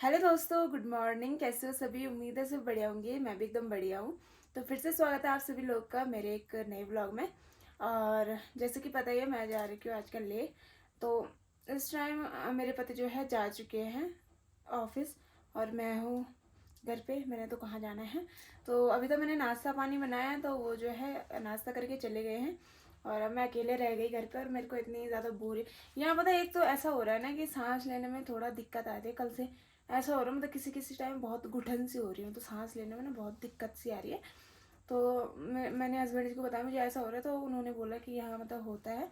Hello दोस्तों, good morning. कैसे हो सभी? उम्मीद है सब बढ़िया होंगे। मैं भी एकदम बढ़िया हूँ। तो फिर से स्वागत है आप सभी लोग का मेरे एक नए व्लॉग में। और जैसे कि पता ही है, मैं जा रही हूँ आजकल ले। तो इस टाइम मेरे पति जो है जा चुके हैं ऑफिस, और मैं हूँ घर पे। मैंने तो कहाँ जाना है। तो अभी तो मैंने नाश्ता पानी बनाया है, तो वो जो है नाश्ता करके चले गए हैं। और अब मैं अकेले रह गई घर पे, और मेरे को इतनी ज़्यादा बोरी यहाँ पता है। एक तो ऐसा हो रहा है ना कि सांस लेने में थोड़ा दिक्कत आती है। कल से ऐसा हो रहा है, मतलब किसी किसी टाइम बहुत घुटन सी हो रही है, तो सांस लेने में ना बहुत दिक्कत सी आ रही है। तो मैंने हस्बैंड जी को बताया मुझे ऐसा हो रहा है, तो उन्होंने बोला कि यहाँ मतलब होता है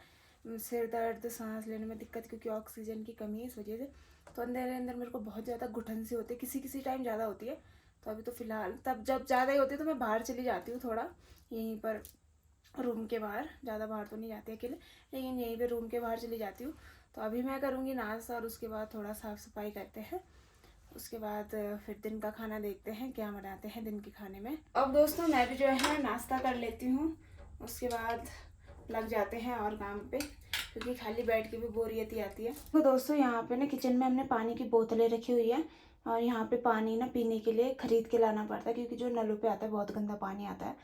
सिर दर्द, सांस लेने में दिक्कत, क्योंकि ऑक्सीजन की कमी है इस वजह से। तो अंदर अंदर मेरे को बहुत ज़्यादा घुटन सी होती है, किसी किसी टाइम ज़्यादा होती है। तो अभी तो फ़िलहाल, तब जब ज़्यादा ही होती है तो मैं बाहर चली जाती हूँ थोड़ा, यहीं पर रूम के बाहर। ज़्यादा बाहर तो नहीं जाती अकेले, लेकिन यहीं पे रूम के बाहर चली जाती हूँ। तो अभी मैं करूँगी नाश्ता, और उसके बाद थोड़ा साफ़ सफाई करते हैं। उसके बाद फिर दिन का खाना देखते हैं क्या बनाते हैं दिन के खाने में। अब दोस्तों मैं भी जो है नाश्ता कर लेती हूँ, उसके बाद लग जाते हैं और काम पे, क्योंकि खाली बैठ के भी बोरियत ही आती है। तो दोस्तों यहाँ पे ना किचन में हमने पानी की बोतलें रखी हुई है, और यहाँ पे पानी ना पीने के लिए ख़रीद के लाना पड़ता है, क्योंकि जो नलों पे आता है बहुत गंदा पानी आता है,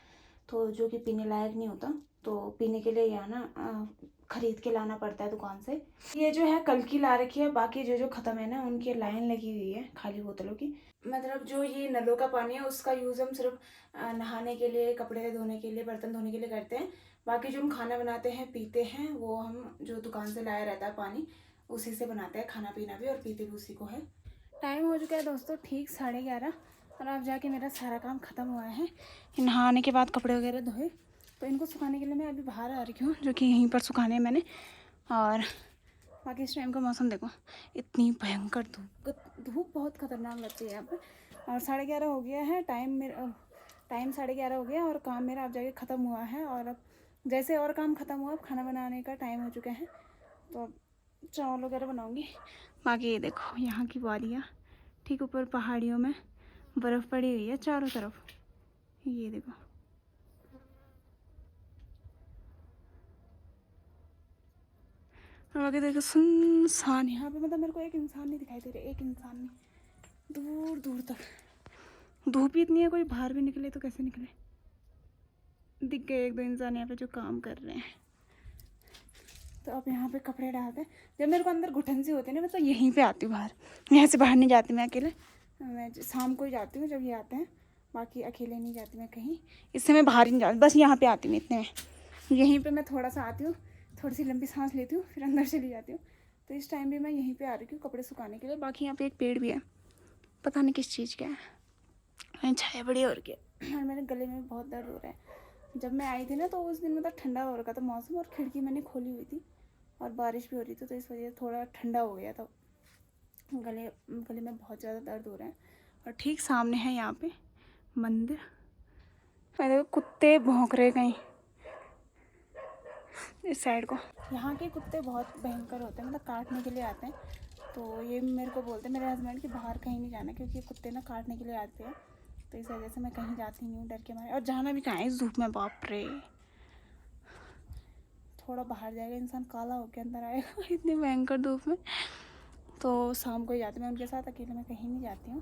तो जो कि पीने लायक नहीं होता। तो पीने के लिए यहाँ ना ख़रीद के लाना पड़ता है दुकान से। ये जो है कल की ला रखी है, बाकी जो जो ख़त्म है ना उनकी लाइन लगी हुई है खाली बोतलों की। मतलब जो ये नलों का पानी है उसका यूज़ हम सिर्फ नहाने के लिए, कपड़े धोने के लिए, बर्तन धोने के लिए करते हैं। बाकी जो हम खाना बनाते हैं पीते हैं, वो हम जो दुकान से लाया रहता है पानी, उसी से बनाते हैं खाना पीना भी, और पीते भी उसी को है। टाइम हो चुका है दोस्तों ठीक 11:30, और अब जाके मेरा सारा काम ख़त्म हुआ है। नहाने के बाद कपड़े वगैरह धोए, तो इनको सुखाने के लिए मैं अभी बाहर आ रही हूँ, जो कि यहीं पर सुखाने हैं मैंने। और बाकी इस टाइम का मौसम देखो, इतनी भयंकर धूप, धूप बहुत ख़तरनाक लगती है यहाँ पे। और 11:30 हो गया है टाइम 11:30 हो गया, और काम मेरा अब जाके ख़त्म हुआ है। और अब जैसे और काम ख़त्म हुआ, अब खाना बनाने का टाइम हो चुका है, तो अब चावल वगैरह बनाऊँगी। बाकी ये देखो यहाँ की वादियाँ, ठीक ऊपर पहाड़ियों में बर्फ़ पड़ी हुई है चारों तरफ, ये देखो। और आगे देखो सुनसान, यहाँ पे मतलब मेरे को एक इंसान नहीं दिखाई दे रहा, एक इंसान नहीं, दूर दूर तक। धूप ही इतनी है, कोई बाहर भी निकले तो कैसे निकले। दिख गए एक दो इंसान यहाँ पे जो काम कर रहे हैं। तो अब यहाँ पे कपड़े डालते हैं। जब मेरे को अंदर घुटन सी होती है ना, मैं तो यहीं पे आती हूँ बाहर, यहाँ से बाहर नहीं जाती मैं अकेले। मैं शाम को ही जाती हूँ जब ये आते हैं, बाकी अकेले नहीं जाती मैं कहीं। इससे मैं बाहर ही नहीं जाती, बस यहाँ पे आती हूँ इतने में। यहीं पे मैं थोड़ा सा आती हूँ, थोड़ी सी लंबी सांस लेती हूँ, फिर अंदर चली जाती हूँ। तो इस टाइम भी मैं यहीं पे आ रही हूँ कपड़े सुखाने के लिए। बाकी यहाँ पे एक पेड़ भी है, पता नहीं किस चीज़ का है, छाया बड़ी हो रही है, और मेरे गले में बहुत दर्द हो रहा है। जब मैं आई थी ना, तो उस दिन मतलब ठंडा हो रखा था मौसम, और खिड़की मैंने खोली हुई थी, और बारिश भी हो रही थी, तो इस वजह से थोड़ा ठंडा हो गया था। गले गले में बहुत ज़्यादा दर्द हो रहा है। और ठीक सामने है यहाँ पे मंदिर। देखो कुत्ते भौंक रहे कहीं इस साइड को। यहाँ के कुत्ते बहुत भयंकर होते हैं, मतलब काटने के लिए आते हैं। तो ये मेरे को बोलते हैं मेरे हस्बैंड कि बाहर कहीं नहीं जाना, क्योंकि कुत्ते ना काटने के लिए आते हैं। तो इस वजह से मैं कहीं जाती नहीं हूँ डर के मारे, और जाना भी कहाँ है इस धूप में, बाप रे। थोड़ा बाहर जाएगा इंसान काला होकर अंदर आएगा इतनी भयंकर धूप में। तो शाम को ही जाती मैं उनके साथ, अकेले मैं कहीं नहीं जाती हूँ।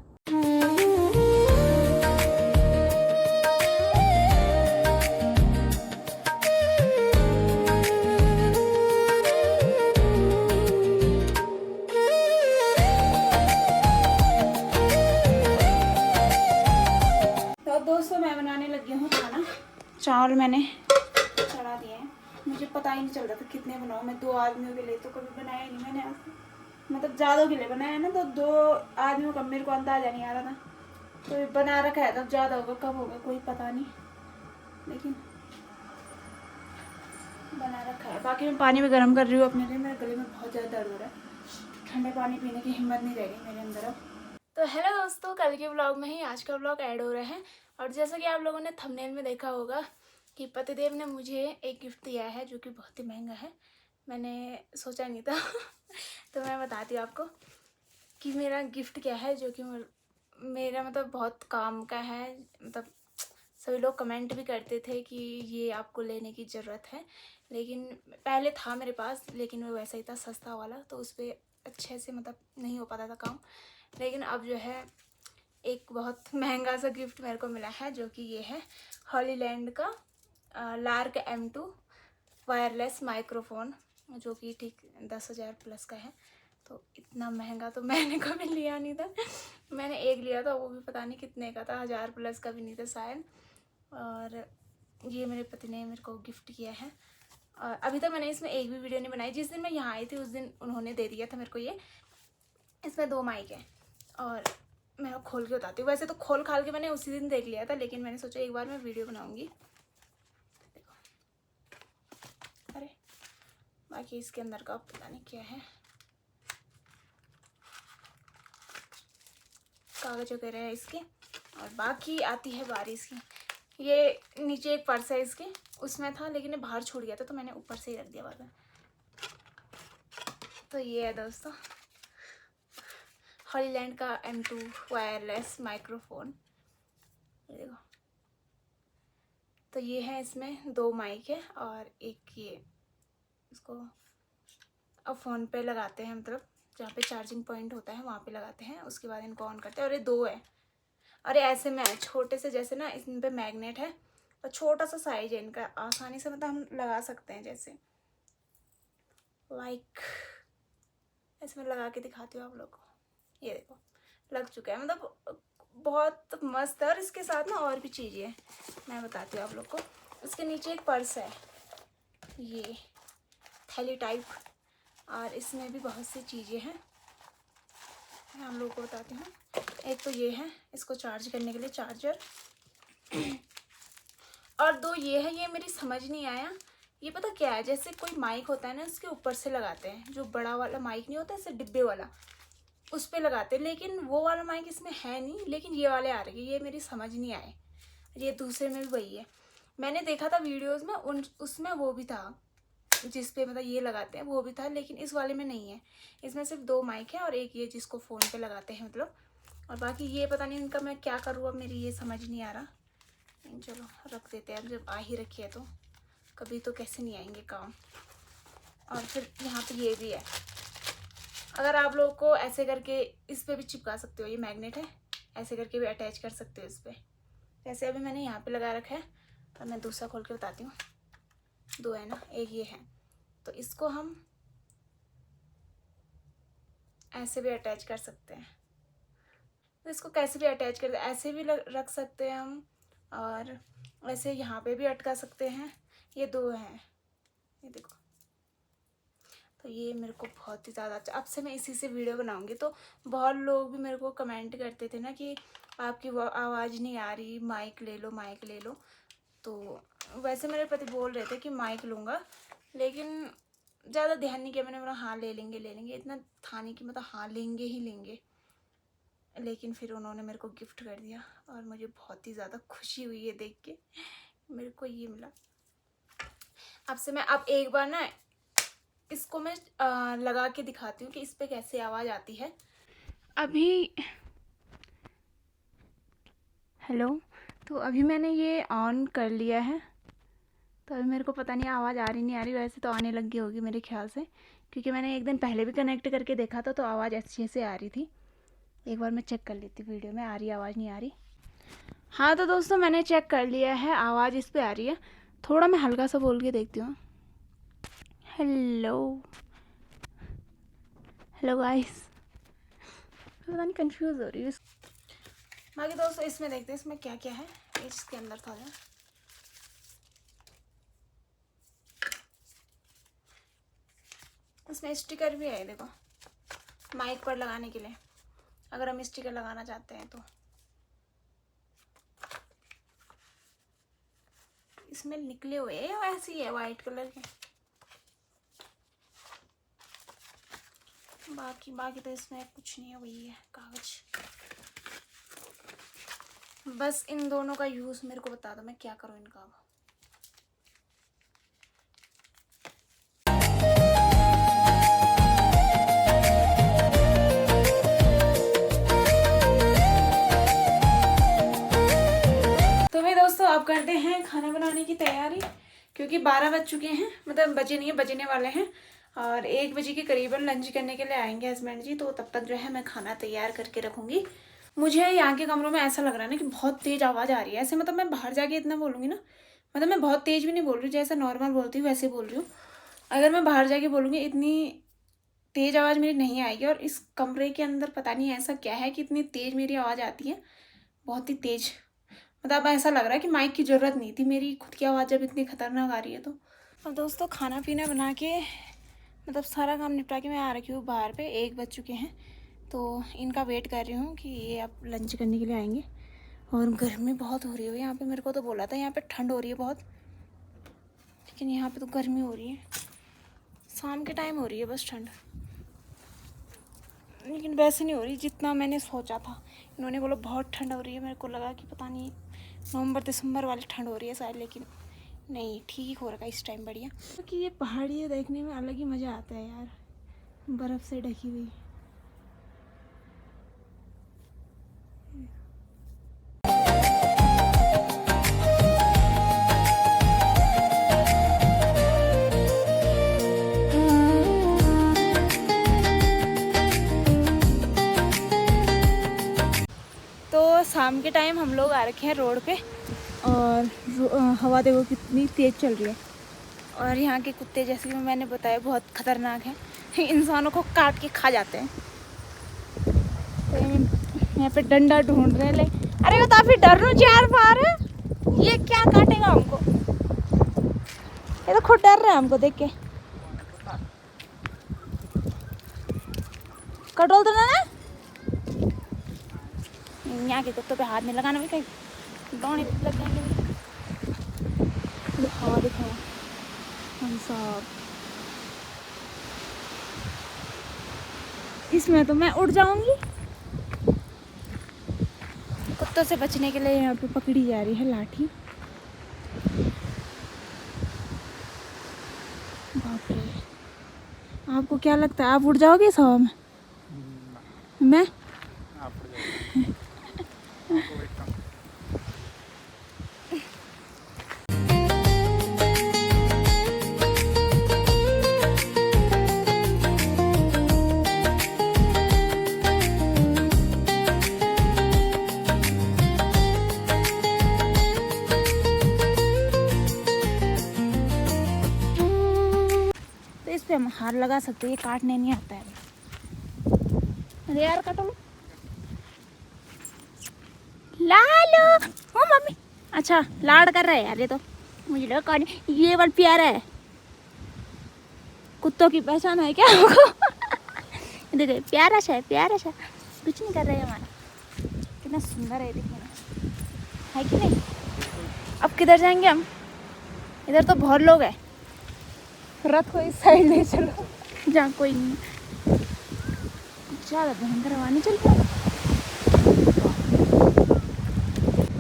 तो दोस्तों मैं बनाने लगी हूँ खाना। चावल मैंने चढ़ा दिए हैं। मुझे पता ही नहीं चल रहा था कितने बनाऊँ मैं, 2 आदमियों के लिए तो कभी बनाया ही नहीं मैंने आज, मतलब ज़्यादा के लिए बनाया ना, तो 2 आदमियों का मेरे को अंदाजा नहीं आ रहा था। तो बना रखा है, तब ज़्यादा होगा कब होगा कोई पता नहीं, लेकिन बना रखा है। बाकी मैं पानी भी गर्म कर रही हूँ अपने लिए, मेरे गले में बहुत ज़्यादा दर्द हो रहा है, ठंडे पानी पीने की हिम्मत नहीं रह गई मेरे अंदर अब। तो हेलो दोस्तों, कल के व्लॉग में ही आज का व्लॉग ऐड हो रहा है। और जैसा कि आप लोगों ने थंबनेल में देखा होगा कि पतिदेव ने मुझे एक गिफ्ट दिया है, जो कि बहुत ही महंगा है, मैंने सोचा नहीं था तो मैं बताती हूँ आपको कि मेरा गिफ्ट क्या है, जो कि मेरा मतलब बहुत काम का है। मतलब सभी लोग कमेंट भी करते थे कि ये आपको लेने की ज़रूरत है, लेकिन पहले था मेरे पास, लेकिन वो वैसा ही था सस्ता वाला, तो उस पर अच्छे से मतलब नहीं हो पाता था काम। लेकिन अब जो है एक बहुत महंगा सा गिफ्ट मेरे को मिला है, जो कि ये है हॉलीलैंड का लार्क M2 वायरलेस माइक्रोफोन, जो कि ठीक 10,000 प्लस का है। तो इतना महंगा तो मैंने कभी लिया नहीं था। मैंने एक लिया था, वो भी पता नहीं कितने का था, 1000 प्लस का भी नहीं था शायद। और ये मेरे पति ने मेरे को गिफ्ट किया है। और अभी तक मैंने इसमें एक भी वीडियो नहीं बनाई। जिस दिन मैं यहाँ आई थी उस दिन उन्होंने दे दिया था मेरे को ये। इसमें 2 माइक है और मैं खोल के बताती हूँ। वैसे तो खोल खाल के मैंने उसी दिन देख लिया था, लेकिन मैंने सोचा एक बार मैं वीडियो बनाऊँगी। देखो, अरे बाकी इसके अंदर का पता नहीं क्या है, कागज वगैरह है इसके। और बाकी आती है बारी इसकी। ये नीचे एक पर्स है इसके, उसमें था लेकिन ये बाहर छूट गया था, तो मैंने ऊपर से ही रख दिया बाद में। तो ये है दोस्तों हॉलीलैंड का M2 वायरलेस माइक्रोफोन। ये देखो, तो ये है, इसमें 2 माइक है और एक ये इसको अब फ़ोन पे लगाते हैं, मतलब जहाँ पे चार्जिंग पॉइंट होता है वहाँ पे लगाते हैं, उसके बाद इनको ऑन करते हैं। और ये 2 है, और ये ऐसे में छोटे से, जैसे ना इन पे मैग्नेट है और छोटा सा साइज है इनका, आसानी से मतलब हम लगा सकते हैं। जैसे लाइक ऐसे मैं लगा के दिखाती हूँ आप लोग को। ये देखो लग चुका है, मतलब बहुत मस्त है। और इसके साथ ना और भी चीज़ें हैं, मैं बताती हूँ आप लोग को। इसके नीचे एक पर्स है, ये थैली टाइप, और इसमें भी बहुत सी चीज़ें हैं, मैं आप लोगों को बताती हूँ। एक तो ये है, इसको चार्ज करने के लिए चार्जर। और 2 ये है, ये मेरी समझ नहीं आया, ये पता क्या है, जैसे कोई माइक होता है ना, इसके ऊपर से लगाते हैं, जो बड़ा वाला माइक नहीं होता ऐसे डिब्बे वाला, उस पर लगाते हैं। लेकिन वो वाला माइक इसमें है नहीं, लेकिन ये वाले आ रहे हैं, ये मेरी समझ नहीं आए। ये दूसरे में भी वही है, मैंने देखा था वीडियोज़ में, उसमें वो भी था जिस पे मतलब ये लगाते हैं, वो भी था, लेकिन इस वाले में नहीं है। इसमें सिर्फ 2 माइक है और एक ये जिसको फ़ोन पे लगाते हैं मतलब। और बाकी ये पता नहीं इनका मैं क्या करूँ, अब मेरी ये समझ नहीं आ रहा। चलो रख देते हैं, अब जब आ ही रखी है तो कभी तो कैसे नहीं आएंगे काम। और फिर यहाँ पे ये भी है, अगर आप लोग को ऐसे करके इस पर भी चिपका सकते हो, ये मैग्नेट है, ऐसे करके भी अटैच कर सकते हो इस पर। जैसे अभी मैंने यहाँ पे लगा रखा है, और मैं दूसरा खोल के बताती हूँ। 2 है ना, एक ये है, तो इसको हम ऐसे भी अटैच कर सकते हैं। तो इसको कैसे भी अटैच कर, ऐसे भी रख सकते हैं हम, और ऐसे यहाँ पे भी अटका सकते हैं। ये 2 हैं, ये देखो। तो ये मेरे को बहुत ही ज़्यादा अच्छा, अब से मैं इसी से वीडियो बनाऊंगी। तो बहुत लोग भी मेरे को कमेंट करते थे ना कि आपकी आवाज़ नहीं आ रही, माइक ले लो, माइक ले लो। तो वैसे मेरे पति बोल रहे थे कि माइक लूँगा, लेकिन ज़्यादा ध्यान नहीं किया मैंने, बोला हाँ ले लेंगे ले लेंगे, इतना था नहीं कि मतलब हाँ लेंगे ही लेंगे। लेकिन फिर उन्होंने मेरे को गिफ्ट कर दिया और मुझे बहुत ही ज़्यादा खुशी हुई है देख के, मेरे को ये मिला। अब से मैं अब एक बार ना इसको मैं लगा के दिखाती हूँ कि इस पे कैसे आवाज़ आती है। अभी हेलो, तो अभी मैंने ये ऑन कर लिया है, तो अभी मेरे को पता नहीं आवाज़ आ रही नहीं आ रही, वैसे तो आने लगी होगी मेरे ख्याल से, क्योंकि मैंने एक दिन पहले भी कनेक्ट करके देखा था तो आवाज़ अच्छे से आ रही थी। एक बार मैं चेक कर लेती वीडियो में आ रही आवाज़ नहीं आ रही। हाँ तो दोस्तों मैंने चेक कर लिया है, आवाज़ इस पर आ रही है। थोड़ा मैं हल्का सा बोल के देखती हूँ। हेलो हेलो गाइस, पता नहीं कंफ्यूज हो रही हूँ। बाकी दोस्तों इसमें देखते हैं इसमें क्या क्या है, इसके अंदर था जो, इसमें स्टिकर भी है, देखो माइक पर लगाने के लिए, अगर हम स्टिकर लगाना चाहते हैं तो। इसमें निकले हुए हैं या ऐसे ही है वाइट कलर के, बाकी तो इसमें कुछ नहीं है, वही है कागज। बस इन दोनों का यूज़ मेरे को बता दो, मैं क्या करूँ इनका। तो भाई दोस्तों अब करते हैं खाना बनाने की तैयारी, क्योंकि 12 बज चुके हैं, मतलब बजे नहीं है, बजने वाले हैं। और 1 बजे के करीबन लंच करने के लिए आएंगे हस्बैंड जी, तो तब तक जो है मैं खाना तैयार करके रखूँगी। मुझे यहाँ के कमरों में ऐसा लग रहा है ना कि बहुत तेज़ आवाज़ आ रही है। ऐसे मतलब मैं बाहर जाके इतना बोलूँगी ना, मतलब मैं बहुत तेज़ भी नहीं बोल रही हूँ, जैसे नॉर्मल बोलती हूँ वैसे बोल रही हूँ। अगर मैं बाहर जाके बोलूँगी इतनी तेज़ आवाज़ मेरी नहीं आएगी। और इस कमरे के अंदर पता नहीं ऐसा क्या है कि इतनी तेज़ मेरी आवाज़ आती है, बहुत ही तेज़। मतलब ऐसा लग रहा है कि माइक की ज़रूरत नहीं थी, मेरी खुद की आवाज़ जब इतनी खतरनाक आ रही है तो। और दोस्तों खाना पीना बना के मतलब सारा काम निपटा के मैं आ रखी हूँ बाहर पे। 1 बज चुके हैं, तो इनका वेट कर रही हूँ कि ये अब लंच करने के लिए आएंगे। और गर्मी बहुत हो रही है यहाँ पे। मेरे को तो बोला था यहाँ पे ठंड हो रही है बहुत, लेकिन यहाँ पे तो गर्मी हो रही है। शाम के टाइम हो रही है बस ठंड, लेकिन वैसे नहीं हो रही जितना मैंने सोचा था। इन्होंने बोला बहुत ठंड हो रही है, मेरे को लगा कि पता नहीं नवंबर दिसंबर वाली ठंड हो रही है शायद, लेकिन नहीं, ठीक हो रखा है इस टाइम, बढ़िया। क्योंकि ये पहाड़ियाँ देखने में अलग ही मज़ा आता है यार, बर्फ़ से ढकी हुई। तो शाम के टाइम हम लोग आ रखे हैं रोड पे, और हवा देखो कितनी तेज़ चल रही है। और यहाँ के कुत्ते, जैसे कि मैंने बताया, बहुत ख़तरनाक हैं। इंसानों को काट के खा जाते हैं। तो यहाँ पे डंडा ढूंढ रहे ले। अरे वो काफ़ी डर रू चार बार है, ये क्या काटेगा हमको? ये तो खुद डर रहा है हमको देख के। कटोल तो ना यहाँ के कुत्तों पे हाथ नहीं लगाना भी, कहीं दौड़े लग जाएंगे। दिखाओ दिखाओ हम सब, इसमें तो मैं उड़ जाऊंगी। कुत्तों से बचने के लिए यहाँ पे पकड़ी जा रही है लाठी। बाप रे, आपको क्या लगता है आप उड़ जाओगे इस हवा में? मैं तो इस पे हम हार लगा सकते हैं, ये काटने नहीं आता है। अरे यार काटो लालो, ओ मम्मी। अच्छा लाड़ कर रहे हैं यार, ये तो मुझे लगा काट। ये वाला प्यारा है, कुत्तों की पहचान है क्या हमको? देखो प्यारा सा है, प्यारा सा, कुछ नहीं कर रहे हैं हमारा। कितना सुंदर है देखिए ना, है कि नहीं? अब किधर जाएंगे हम? इधर तो बहुत लोग हैं, रथ को इस साइड ले चलो जहाँ कोई नहीं। ज़्यादा भयंकर हवा नहीं चल रहा।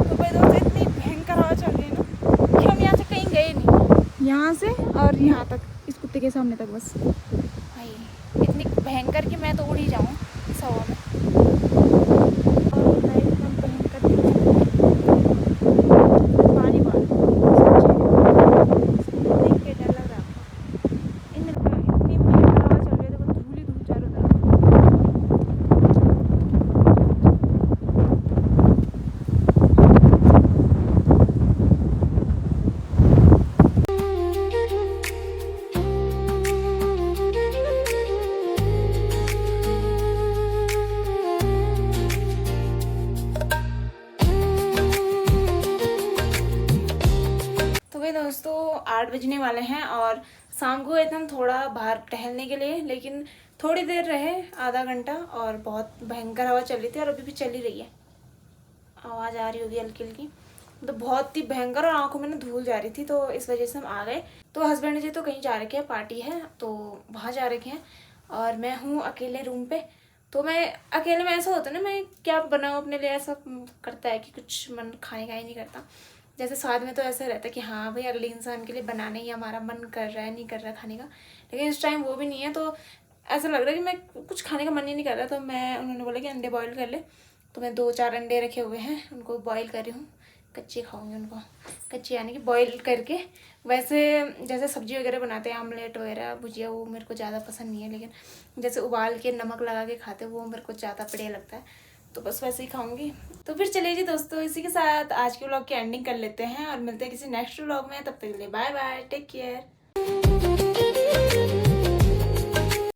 तो भाई दोस्तों इतनी भयंकर हवा चल रही है ना कि हम यहाँ से कहीं गए नहीं, यहाँ से और यहाँ तक, इस कुत्ते के सामने तक बस। भाई इतनी भयंकर कि मैं तो उड़ ही जाऊँ इस हवा में। और एकदम भयंकर पानी देख के डर लग रहा। इतनी भयंकर हवा चल रही है, देखो धूल ही धूल चारों तरफ। दोस्तों 8 बजने वाले हैं और शाम को गए थे हम थोड़ा बाहर टहलने के लिए, लेकिन थोड़ी देर रहे, आधा घंटा, और बहुत भयंकर हवा चल रही थी और अभी भी चल ही रही है। आवाज़ आ रही होगी हल्की हल्की, तो बहुत ही भयंकर, और आंखों में ना धूल जा रही थी, तो इस वजह से हम आ गए। तो हस्बैंड जी तो कहीं जा रखे हैं, पार्टी है तो वहाँ जा रखे हैं, और मैं हूँ अकेले रूम पे। तो मैं अकेले में ऐसा होता है ना, मैं क्या बनाऊँ अपने लिए, ऐसा करता है कि कुछ मन खाने का ही नहीं करता। जैसे साथ में तो ऐसा रहता है कि हाँ भाई अगले इंसान के लिए बनाने ही हमारा मन कर रहा है, नहीं कर रहा खाने का, लेकिन इस टाइम वो भी नहीं है। तो ऐसा लग रहा है कि मैं कुछ खाने का मन ही नहीं कर रहा। तो मैं, उन्होंने बोला कि अंडे बॉईल कर ले, तो मैं 2-4 अंडे रखे हुए हैं, उनको बॉईल कर रही हूँ कच्चे खाऊंगी उनको, कच्चे यानी कि बॉईल करके। वैसे जैसे सब्जी वगैरह बनाते हैं, आमलेट वगैरह, भुजिया, वो मेरे को ज़्यादा पसंद नहीं है, लेकिन जैसे उबाल के नमक लगा के खाते हैं वो मेरे को ज़्यादा बढ़िया लगता है, तो बस वैसे ही खाऊंगी। तो फिर चलिए जी दोस्तों, इसी के साथ आज के व्लॉग की एंडिंग कर लेते हैं और मिलते हैं किसी नेक्स्ट व्लॉग में। तब तक के लिए बाय बाय, टेक केयर।